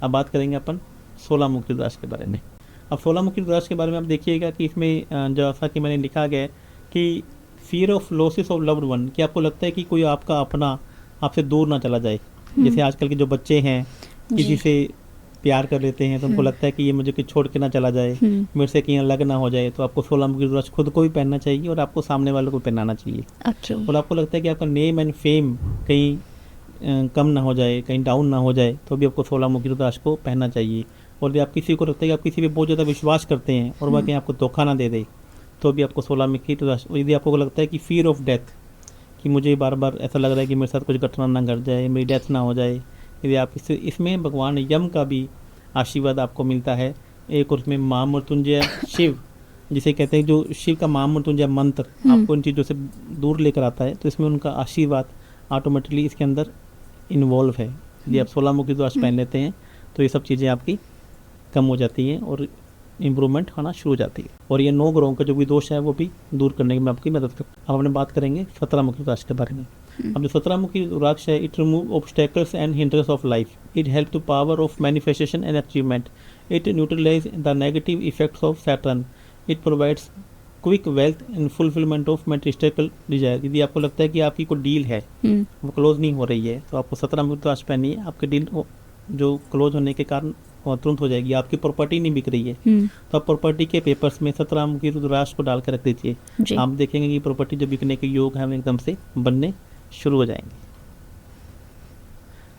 अब बात करेंगे अपन 16 मुखी रुद्राक्ष के बारे में। अब 16 मुखी रुद्राक्ष के बारे में आप देखिएगा कि इसमें जैसा कि मैंने लिखा गया है कि fear of losses of loved one, कि आपको लगता है कि कोई आपका अपना आपसे दूर ना चला जाए। जैसे आजकल के जो बच्चे हैं किसी से प्यार कर लेते हैं तो उनको लगता है कि ये मुझे छोड़ के ना चला जाए, मेरे से कहीं अलग ना हो जाए, तो आपको 16 मुखी रुद्राक्ष खुद को भी पहनना चाहिए और आपको सामने वालों को पहनाना चाहिए। और आपको लगता है कि आपका नेम एंड फेम कहीं कम ना हो जाए, कहीं डाउन ना हो जाए, तो भी आपको 16 मुखी रुद्राक्ष को पहनना चाहिए। और यदि आप किसी को लगता है कि आप किसी पे बहुत ज़्यादा विश्वास करते हैं और वह कहीं आपको धोखा ना दे दे, तो भी आपको 16 मुखी रुद्राक्ष। यदि आपको लगता है कि फियर ऑफ डेथ, कि मुझे बार बार ऐसा लग रहा है कि मेरे साथ कुछ घटना ना घट जाए, मेरी डेथ ना हो जाए, यदि आप इसमें भगवान यम का भी आशीर्वाद आपको मिलता है। एक उसमें महामृत्युंजय शिव जिसे कहते हैं, जो शिव का महामृत्युंजय मंत्र आपको इन चीज़ों से दूर लेकर आता है, तो इसमें उनका आशीर्वाद ऑटोमेटिकली इसके अंदर इन्वॉल्व है। यदि आप 16 मुखी रुद्राक्ष पहन लेते हैं तो ये सब चीज़ें आपकी कम हो जाती हैं और इम्प्रूवमेंट होना शुरू हो जाती है, और ये 9 ग्रहों का जो भी दोष है वो भी दूर करने में आपकी मदद करता है। अब हमने बात करेंगे 17 मुखी रुद्राक्ष के बारे में। अब जो 17 मुखी रुद्राक्ष है, it remove obstacles and hindrance of life, it help to power of manifestation and achievement, it neutralize the negative effects of Saturn, it provides quick wealth and fulfillment of materialistical desire. यदि आपको लगता है कि आपकी कोई deal है वो close नहीं हो रही है, तो आपको 17 मुखी रुद्राक्ष पहनिए, आपकी डील जो क्लोज होने के कारण तुरंत हो जाएगी। आपकी प्रॉपर्टी नहीं बिक रही है तो आप प्रॉपर्टी के पेपर्स में 17 मुखी रुद्राक्ष को डाल कर रख दीजिए, आप देखेंगे कि प्रॉपर्टी जो बिकने के योग है एकदम से बनने शुरू हो जाएंगे।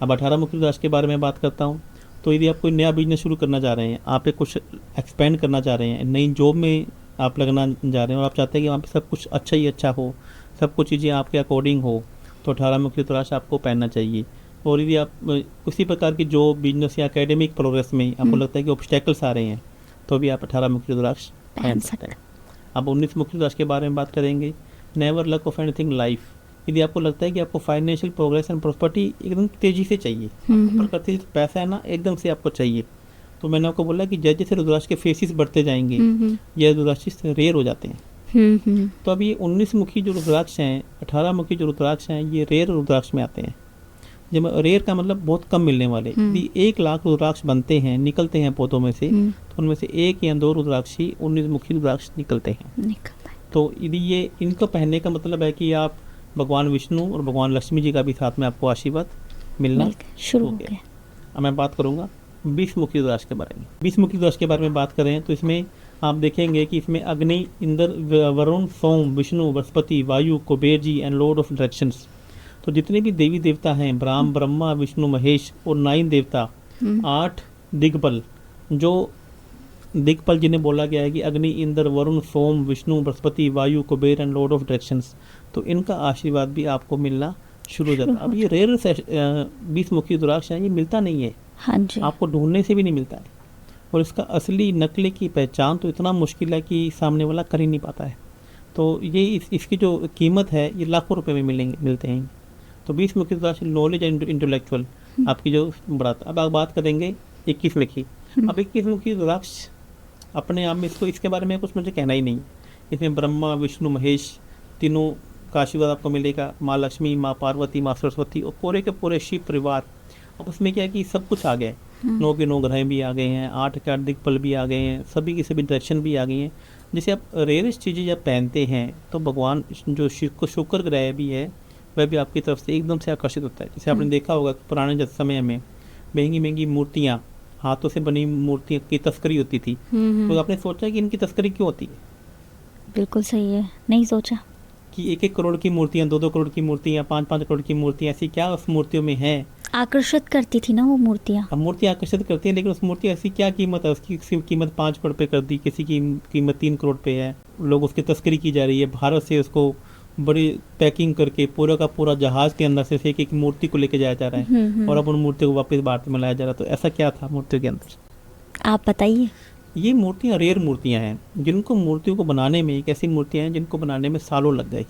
अब 18 मुखी रुद्राक्ष के बारे में बात करता हूँ। तो यदि आप कोई नया बिजनेस शुरू करना चाह रहे हैं, आप एक कुछ एक्सपेंड करना चाह रहे हैं, नई जॉब में आप लगना जा रहे हैं और आप चाहते हैं कि वहाँ पे सब कुछ अच्छा ही अच्छा हो, सब कुछ चीज़ें आपके अकॉर्डिंग हो, तो 18 मुखी रुद्राक्ष आपको पहनना चाहिए। और यदि आप किसी प्रकार की जॉब, बिजनेस या एकेडमिक प्रोग्रेस में आपको लगता है कि ऑब्स्टेकल्स आ रहे हैं, तो भी आप 18 मुखी रुद्राक्ष पहन सकते हैं। अब 19 मुखी रुद्राक्ष के बारे में बात करेंगे। Never luck of anything life, यदि आपको लगता है कि आपको फाइनेंशियल प्रोग्रेस एंड प्रॉपर्टी एकदम तेजी से चाहिए, प्रकृति पैसा है ना एकदम से आपको चाहिए, तो मैंने आपको बोला कि जैसे जैसे रुद्राक्ष के फेसिस बढ़ते जाएंगे ये रुद्राक्ष रेयर हो जाते हैं। तो अब ये 19 मुखी जो रुद्राक्ष हैं, 18 मुखी जो रुद्राक्ष हैं, ये रेयर रुद्राक्ष में आते हैं। जब रेयर का मतलब बहुत कम मिलने वाले। यदि 1 लाख रुद्राक्ष बनते हैं, निकलते हैं पौधों में से, तो उनमें से 1 या 2 रुद्राक्ष ही 19 मुखी रुद्राक्ष निकलते हैं। तो यदि ये इनको पहनने का मतलब है कि आप भगवान विष्णु और भगवान लक्ष्मी जी का भी साथ में आपको आशीर्वाद मिलना शुरू हो गया। अब मैं बात करूँगा 20 मुखी रुद्राक्ष के बारे में। 20 मुखी रुद्राक्ष के बारे में बात करें तो इसमें आप देखेंगे कि इसमें अग्नि, इंद्र, वरुण, सोम, विष्णु, बृहस्पति, वायु, Kuber ji and Lord of directions, तो जितने भी देवी देवता हैं, ब्रह्मा, विष्णु, महेश और 9 देवता, 8 दिग्बल, जो दिग्बल जिन्हें बोला गया है कि अग्नि, इंद्र, वरुण, सोम, विष्णु, बृहस्पति, वायु, Kuber and Lord of directions, तो इनका आशीर्वाद भी आपको मिलना शुरू हो जाता है। अब ये रेयर 20 मुखी रुद्राक्ष है, ये मिलता नहीं है। हाँ जी। आपको ढूंढने से भी नहीं मिलता है, और इसका असली नकली की पहचान तो इतना मुश्किल है कि सामने वाला कर ही नहीं पाता है। तो ये इसकी जो कीमत है ये लाखों रुपए में मिलते हैं। तो 20 मुखी रुद्राक्ष नॉलेज एंड इंटेलेक्चुअल आपकी जो बढ़ाता। अब आप बात करेंगे 21 मुखी। अब 21 मुखी रुद्राक्ष अपने आप में इसके बारे में कुछ मुझे कहना ही नहीं। इसमें ब्रह्मा, विष्णु, महेश तीनों का आशीर्वाद आपको मिलेगा, माँ लक्ष्मी, माँ पार्वती, माँ सरस्वती और पूरे के पूरे शिव परिवार। अब उसमें क्या है कि सब कुछ आ गया है, 9 के 9 ग्रह भी आ गए हैं, 8 के 8 दिक्पल भी आ गए हैं, सभी की सभी डायरेक्शन भी आ गई हैं। जैसे आप रेयरेस्ट चीज़ें जब पहनते हैं तो भगवान जो शुक्र ग्रह भी है वह भी आपकी तरफ से एकदम से आकर्षित होता है। जैसे आपने देखा होगा पुराने समय में महंगी महंगी मूर्तियाँ, हाथों से बनी मूर्तियों की तस्करी होती थी, तो आपने सोचा कि इनकी तस्करी क्यों होती है? बिल्कुल सही है, नहीं सोचा कि 1-1 करोड़ की मूर्तियाँ, 2-2 करोड़ की मूर्तियाँ, 5-5 करोड़ की मूर्तियाँ, ऐसी क्या उस मूर्तियों में है? आकर्षित करती थी ना वो मूर्तियाँ। अब मूर्तियाँ आकर्षित करती हैं, लेकिन उस मूर्ति ऐसी क्या कीमत है? उसकी कीमत 5 करोड़ पे कर दी, किसी की कीमत 3 करोड़ पे है। लोग उसकी तस्करी की जा रही है, भारत से उसको बड़ी पैकिंग करके पूरा का पूरा जहाज के अंदर से एक मूर्ति को लेके जाया जा रहा है, और अब उन मूर्तियों को वापस भारत में लाया जा रहा है। तो ऐसा क्या था मूर्तियों के अंदर? आप बताइए। ये मूर्तियाँ रेयर मूर्तियाँ हैं, जिनको मूर्तियों को बनाने में, एक ऐसी मूर्तियाँ हैं जिनको बनाने में सालों लग गए,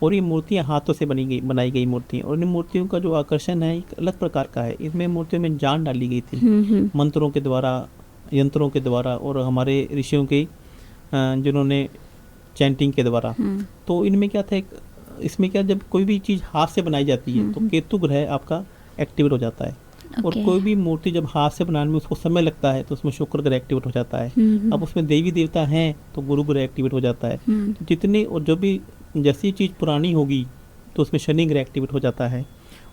और ये मूर्तियाँ हाथों से बनाई गई मूर्तियाँ, और इन मूर्तियों का जो आकर्षण है एक अलग प्रकार का है। इसमें मूर्तियों में जान डाली गई थी मंत्रों के द्वारा, यंत्रों के द्वारा, और हमारे ऋषियों के जिन्होंने चैंटिंग के द्वारा। तो इनमें क्या था, इसमें क्या, जब कोई भी चीज़ हाथ से बनाई जाती है तो केतु ग्रह आपका एक्टिवेट हो जाता है। और ओके। कोई भी मूर्ति जब हाथ से बनाने में उसको समय लगता है तो उसमें शुक्र ग्रह एक्टिवेट हो जाता है। अब उसमें देवी देवता हैं तो गुरु ग्रह एक्टिवेट हो जाता है। तो जितनी और जो भी जैसी चीज़ पुरानी होगी तो उसमें शनि ग्रह एक्टिवेट हो जाता है,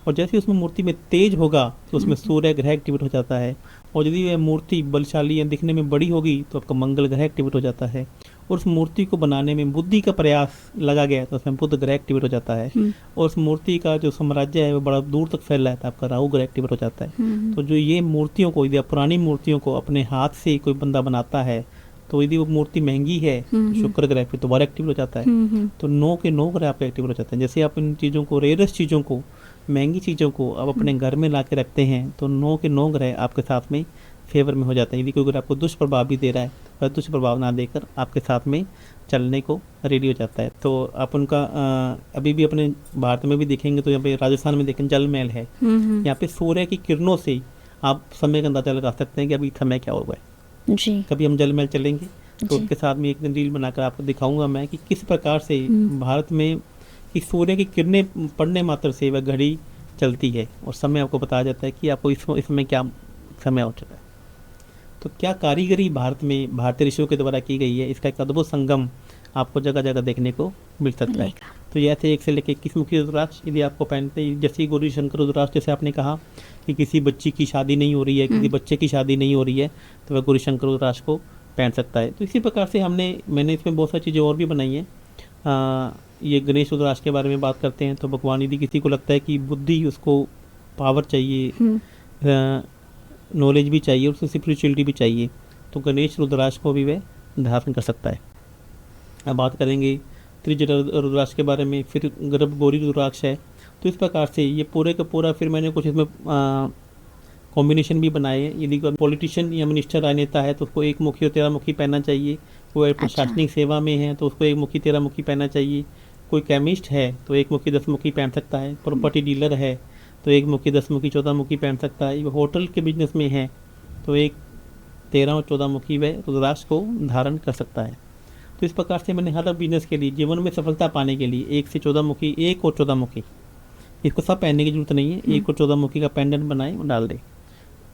और जैसे उसमें मूर्ति में तेज होगा तो उसमें सूर्य ग्रह एक्टिवेट हो जाता है, और यदि वह मूर्ति बलशाली या दिखने में बड़ी होगी तो आपका मंगल ग्रह एक्टिवेट हो जाता है, और उस मूर्ति को बनाने में बुद्धि का प्रयास लगा गया तो उसमें बुध ग्रह एक्टिवेट हो जाता है, और उस मूर्ति का जो साम्राज्य है वो बड़ा दूर तक फैल रहा है तो आपका राहु ग्रह एक्टिवेट हो जाता है। तो जो ये मूर्तियों को यदि आप पुरानी मूर्तियों को अपने हाथ से कोई बंदा बनाता है तो यदि वो मूर्ति महंगी है तो शुक्र ग्रह फिर दोबारा एक्टिवेट हो जाता है। तो 9 के 9 ग्रह आपका एक्टिवेट हो जाते हैं। जैसे आप इन चीज़ों को, रेयरस चीज़ों को, महंगी चीज़ों को आप अपने घर में ला के रखते हैं तो 9 के 9 ग्रह आपके साथ में फेवर में हो जाता है। यदि कोई ग्रह आपको दुष्प्रभाव भी दे रहा है तो वह दुष्प्रभाव ना देकर आपके साथ में चलने को रेडी हो जाता है। तो आप उनका अभी भी अपने भारत में भी देखेंगे तो यहाँ पे राजस्थान में देखें जल महल है, यहाँ पे सूर्य की किरणों से आप समय का अंदाजा लगा सकते हैं कि अभी समय क्या होगा। जी। कभी हम जल महल चलेंगे तो जी। उनके साथ में एक दिन रील बनाकर आपको दिखाऊंगा मैं कि किस प्रकार से भारत में कि सूर्य की किरणें पड़ने मात्र से वह घड़ी चलती है और समय आपको बताया जाता है कि आपको इस समय क्या समय हो चुका है। तो क्या कारीगरी भारत में भारतीय ऋषियों के द्वारा की गई है, इसका एक अद्भुत संगम आपको जगह जगह देखने को मिल सकता है। मिलेगा। तो ये ऐसे 1 से लेकर 21 मुखी रुद्राक्ष यदि आपको पहनते हैं, जैसे गौरी शंकर रुद्राक्ष, जैसे आपने कहा कि किसी बच्ची की शादी नहीं हो रही है, किसी बच्चे की शादी नहीं हो रही है तो वह गौरी शंकर रुद्राक्ष को पहन सकता है। तो इसी प्रकार से मैंने इसमें बहुत सारी चीज़ें और भी बनाई हैं। ये गणेश रुद्राक्ष के बारे में बात करते हैं तो भगवान यदि किसी को लगता है कि बुद्धि, उसको पावर चाहिए, नॉलेज भी चाहिए, उसको स्पिरिचुअलिटी भी चाहिए, तो गणेश रुद्राक्ष को भी वह धारण कर सकता है। अब बात करेंगे त्रिजटा रुद्राक्ष के बारे में, फिर गर्भ गौरी रुद्राक्ष है। तो इस प्रकार से ये पूरे का पूरा फिर मैंने कुछ इसमें कॉम्बिनेशन भी बनाए हैं। यदि कोई पॉलिटिशियन या मिनिस्टर राजनेता है तो उसको 1 मुखी और 13 मुखी पहनना चाहिए। कोई प्रशासनिक सेवा में है तो उसको 1 मुखी 13 मुखी पहनना चाहिए। कोई केमिस्ट है तो 1 मुखी 10 मुखी पहन सकता है। प्रॉपर्टी डीलर है तो 1 मुखी 10 मुखी 14 मुखी पहन सकता है। होटल के बिजनेस में है तो 1 13 और 14 मुखी वह रुद्राक्ष को धारण कर सकता है। तो इस प्रकार से मैंने हर बिजनेस के लिए, जीवन में सफलता पाने के लिए 1 से 14 मुखी, 1 और 14 मुखी, इसको सब पहनने की जरूरत नहीं है, 1 और 14 मुखी का पेंडेंट बनाए और डाल दे।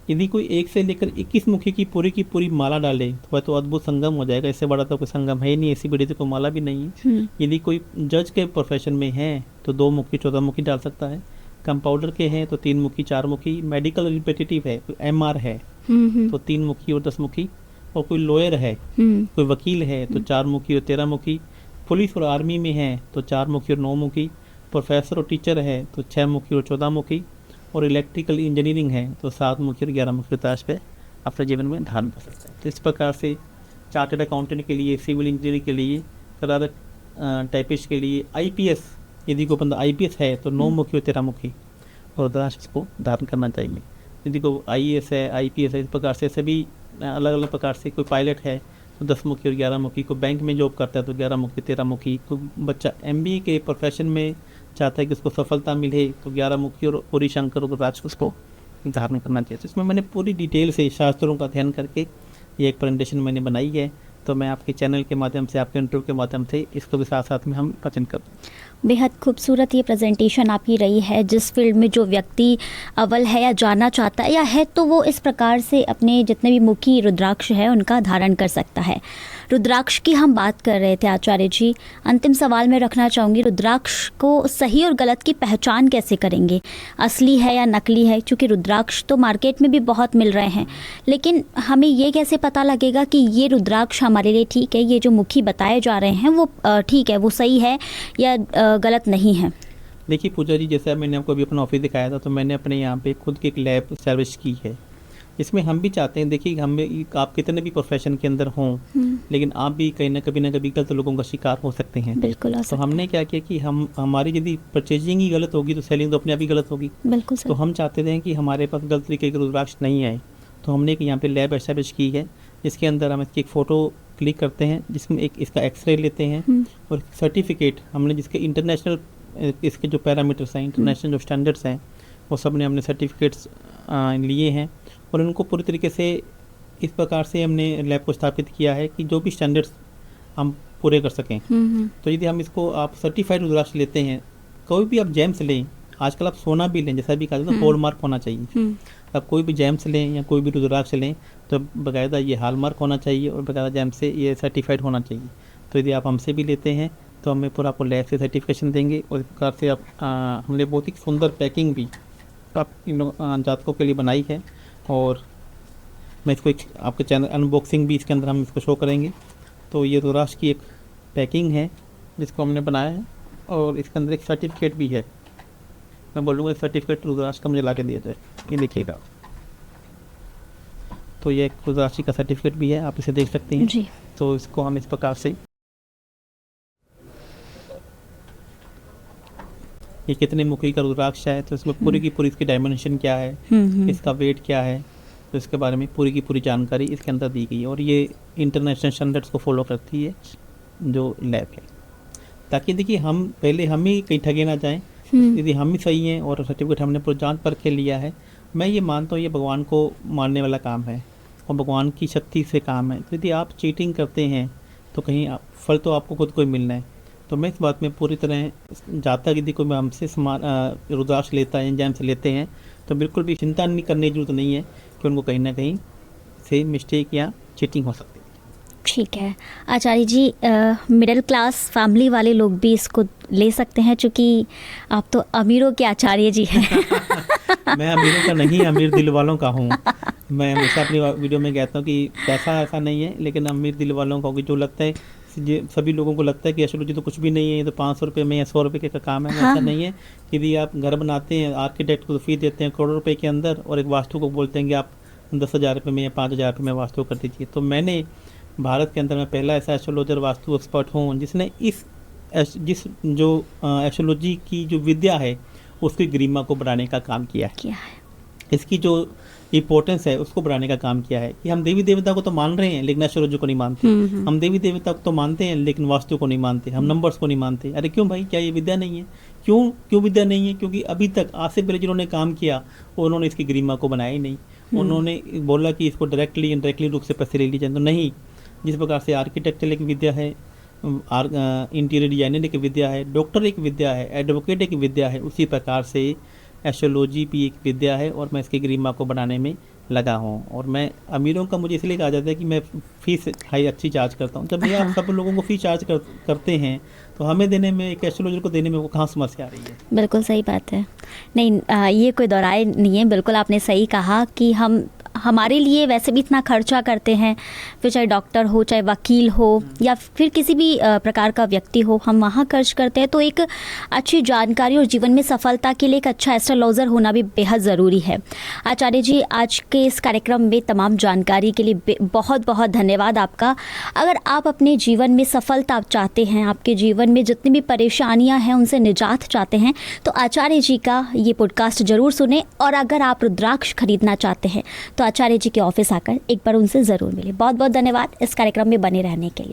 यदि कोई 1 से लेकर 21 मुखी की पूरी माला डाले तो वह तो अद्भुत संगम हो जाएगा। इससे बड़ा तो कोई संगम है ही नहीं, ऐसी बड़ी तो कोई माला भी नहीं है। यदि कोई जज के प्रोफेशन में है तो 2 मुखी 14 मुखी डाल सकता है। कंपाउंडर के हैं तो 3 मुखी 4 मुखी। मेडिकल रिप्रेजेंटेटिव है, MR है तो 3 मुखी और 10 मुखी। और कोई लॉयर है, कोई वकील है तो 4 मुखी और 13 मुखी। पुलिस और आर्मी में है तो 4 मुखी और 9 मुखी। प्रोफेसर और टीचर है तो 6 मुखी और 14 मुखी। और इलेक्ट्रिकल इंजीनियरिंग है तो 7 मुखी और 11 मुखी रुद्राक्ष पे अपने जीवन में धारण कर सकते हैं। तो इस प्रकार से चार्टर्ड अकाउंटेंट के लिए, सिविल इंजीनियरिंग के लिए, करार टाइपिस्ट के लिए, IPS, यदि कोई बंदा IPS है तो 9 मुखी और 13 मुखी और रुद्राक्ष को धारण करना चाहिए। यदि कोई IAS है, IPS है, इस प्रकार से सभी अलग अलग प्रकार से। कोई पायलट है तो 10 मुखी और 11 मुखी। कोई बैंक में जॉब करता है तो 11 मुखी 13 मुखी। कोई बच्चा MBA के प्रोफेशन में चाहता है कि उसको सफलता मिले तो 11 मुखी और गौरी शंकर रुद्राक्ष उसको धारण करना चाहिए। तो इसमें मैंने पूरी डिटेल से शास्त्रों का अध्ययन करके ये एक प्रेजेंटेशन मैंने बनाई है। तो मैं आपके चैनल के माध्यम से, आपके इंटरव्यू के माध्यम से इसको भी साथ साथ में हम प्रचन कर। बेहद खूबसूरत ये प्रेजेंटेशन आपकी रही है। जिस फील्ड में जो व्यक्ति अव्वल है या जाना चाहता है या है तो वो इस प्रकार से अपने जितने भी मुखी रुद्राक्ष है उनका धारण कर सकता है। रुद्राक्ष की हम बात कर रहे थे आचार्य जी, अंतिम सवाल मैं रखना चाहूँगी, रुद्राक्ष को सही और गलत की पहचान कैसे करेंगे, असली है या नकली है? क्योंकि रुद्राक्ष तो मार्केट में भी बहुत मिल रहे हैं, लेकिन हमें ये कैसे पता लगेगा कि ये रुद्राक्ष हमारे लिए ठीक है, ये जो मुखी बताए जा रहे हैं वो ठीक है, वो सही है या गलत नहीं है? देखिए पूजा जी, जैसे मैंने आपको अभी अपना ऑफिस दिखाया था तो मैंने अपने यहाँ पे खुद की एक लैब सर्विस की है। इसमें हम भी चाहते हैं, देखिए हमें, आप कितने भी प्रोफेशन के अंदर हों लेकिन आप भी कहीं ना कभी गलत लोगों का शिकार हो सकते हैं। बिल्कुल हो तो हमने क्या किया कि हमारी यदि परचेजिंग ही गलत होगी तो सेलिंग तो अपने आप ही गलत होगी। बिल्कुल तो हम चाहते थे कि हमारे पास गलत तरीके के रुद्राक्ष नहीं आए, तो हमने एक यहाँ पे लैब एस्टैब्लिश की है जिसके अंदर हम इसकी एक फ़ोटो क्लिक करते हैं, जिसमें एक इसका एक्सरे लेते हैं और सर्टिफिकेट हमने जिसके इंटरनेशनल, इसके जो पैरामीटर्स हैं, इंटरनेशनल जो स्टैंडर्ड्स हैं वो सब ने हमने सर्टिफिकेट्स लिए हैं और उनको पूरी तरीके से इस प्रकार से हमने लैब को स्थापित किया है कि जो भी स्टैंडर्ड्स हम पूरे कर सकें। तो यदि हम इसको, आप सर्टिफाइड रुद्राक्ष लेते हैं, कोई भी आप जेम्स लें, आजकल आप सोना भी लें, जैसा भी कहा जाता है, हॉलमार्क होना चाहिए। अब कोई भी जेम्स लें या कोई भी रुद्राक्ष लें तो बाकायदा ये हॉलमार्क होना चाहिए और बाकायदा जेम्स से ये सर्टिफाइड होना चाहिए। तो यदि आप हमसे भी लेते हैं तो हमें पूरा आपको लैब से सर्टिफिकेशन देंगे और इस प्रकार से आप हमने बहुत ही सुंदर पैकिंग भी आप इन जातकों के लिए बनाई है। और मैं इसको एक आपके चैनल अनबॉक्सिंग भी इसके अंदर हम इसको शो करेंगे। तो ये रुद्राक्ष की एक पैकिंग है जिसको हमने बनाया है और इसके अंदर एक सर्टिफिकेट भी है। मैं बोलूँगा सर्टिफिकेट रुद्राक्ष का मुझे ला के दिया जाए, ये देखिएगा। तो ये एक रुद्राक्ष का सर्टिफिकेट भी है, आप इसे देख सकते हैं जी। तो इसको हम इस प्रकार से, ये कितने मुखी का रुद्राक्ष है तो इसमें पूरी की पूरी इसकी डायमेंशन क्या है, इसका वेट क्या है, तो इसके बारे में पूरी की पूरी जानकारी इसके अंदर दी गई है। और ये इंटरनेशनल स्टैंडर्ड्स को फॉलो करती है जो लैब है, ताकि देखिए हम पहले हम ही कहीं ठगे ना जाएं। यदि हम ही सही हैं और सर्टिफिकेट हमने पूरी जांच परख के लिया है, मैं ये मानता हूँ ये भगवान को मानने वाला काम है और भगवान की शक्ति से काम है। तो यदि आप चीटिंग करते हैं तो कहीं फल तो आपको खुद को ही मिलना है। तो मैं इस बात में पूरी तरह जाता यदि कोई हमसे समान रुद्राक्ष लेता है, जेम्स लेते हैं तो बिल्कुल भी चिंता नहीं करने की जरूरत नहीं है कि उनको कहीं ना कहीं से मिस्टेक या चीटिंग हो सकती है। ठीक है आचार्य जी, मिडिल क्लास फैमिली वाले लोग भी इसको ले सकते हैं, चूँकि आप तो अमीरों के आचार्य जी हैं। मैं अमीरों का नहीं, अमीर दिल वालों का हूँ। मैं हमेशा अपनी वीडियो में कहता हूँ कि पैसा ऐसा नहीं है, लेकिन अमीर दिल वालों का होगी। जो लगता है सभी लोगों को लगता है कि एस्ट्रोलॉजी तो कुछ भी नहीं है, ये तो 500 रुपये में या 100 रुपये का काम है। हाँ। ऐसा नहीं है। यदि आप घर बनाते हैं, आर्किटेक्ट को फीस देते हैं करोड़ों रुपये के अंदर और एक वास्तु को बोलते हैं कि आप 10,000 रुपये में या 5,000 रुपये में वास्तु कर दीजिए। तो मैंने भारत के अंदर मैं पहला ऐसा एस्ट्रोलॉजर वास्तु एक्सपर्ट हूँ जिसने जिस जो एस्ट्रोलॉजी की जो विद्या है उसकी गरिमा को बढ़ाने का काम किया है। इसकी जो इम्पोर्टेंस है उसको बढ़ाने का काम किया है कि हम देवी देवता को तो मान रहे हैं लेकिन एस्ट्रोलॉजी को नहीं मानते। हम देवी देवता को तो मानते हैं लेकिन वास्तु को नहीं मानते, हम नंबर्स को नहीं मानते। अरे क्यों भाई, क्या ये विद्या नहीं है? क्यों विद्या नहीं है? क्योंकि अभी तक आज से पहले जिन्होंने काम किया उन्होंने इसकी गरिमा को बनाया ही नहीं। उन्होंने बोला कि इसको डायरेक्टली इनडायरेक्टली रूप से पैसे ले लीजिए, तो नहीं। जिस प्रकार से आर्किटेक्चर एक विद्या है, इंटीरियर डिजाइनर एक विद्या है, डॉक्टर एक विद्या है, एडवोकेट एक विद्या है, उसी प्रकार से एस्ट्रोलॉजी भी एक विद्या है और मैं इसकी गरिमा को बढ़ाने में लगा हूँ। और मैं अमीरों का मुझे इसलिए कहा जाता है कि मैं फ़ीस अच्छी चार्ज करता हूँ। जब भैया आप सब लोगों को फ़ीस चार्ज करते हैं तो हमें देने में, एक एस्ट्रोलॉजर को देने में वो कहाँ समस्या आ रही है? बिल्कुल सही बात है। नहीं, ये कोई दोहराए नहीं है। बिल्कुल आपने सही कहा कि हमारे लिए वैसे भी इतना खर्चा करते हैं, फिर चाहे डॉक्टर हो, चाहे वकील हो या फिर किसी भी प्रकार का व्यक्ति हो, हम वहाँ खर्च करते हैं। तो एक अच्छी जानकारी और जीवन में सफलता के लिए एक अच्छा एस्ट्रोलॉजर होना भी बेहद ज़रूरी है। आचार्य जी, आज के इस कार्यक्रम में तमाम जानकारी के लिए बहुत बहुत धन्यवाद आपका। अगर आप अपने जीवन में सफलता चाहते हैं, आपके जीवन में जितनी भी परेशानियाँ हैं उनसे निजात चाहते हैं, तो आचार्य जी का ये पॉडकास्ट ज़रूर सुने। और अगर आप रुद्राक्ष खरीदना चाहते हैं तो आचार्य जी के ऑफिस आकर एक बार उनसे ज़रूर मिले। बहुत बहुत धन्यवाद इस कार्यक्रम में बने रहने के लिए।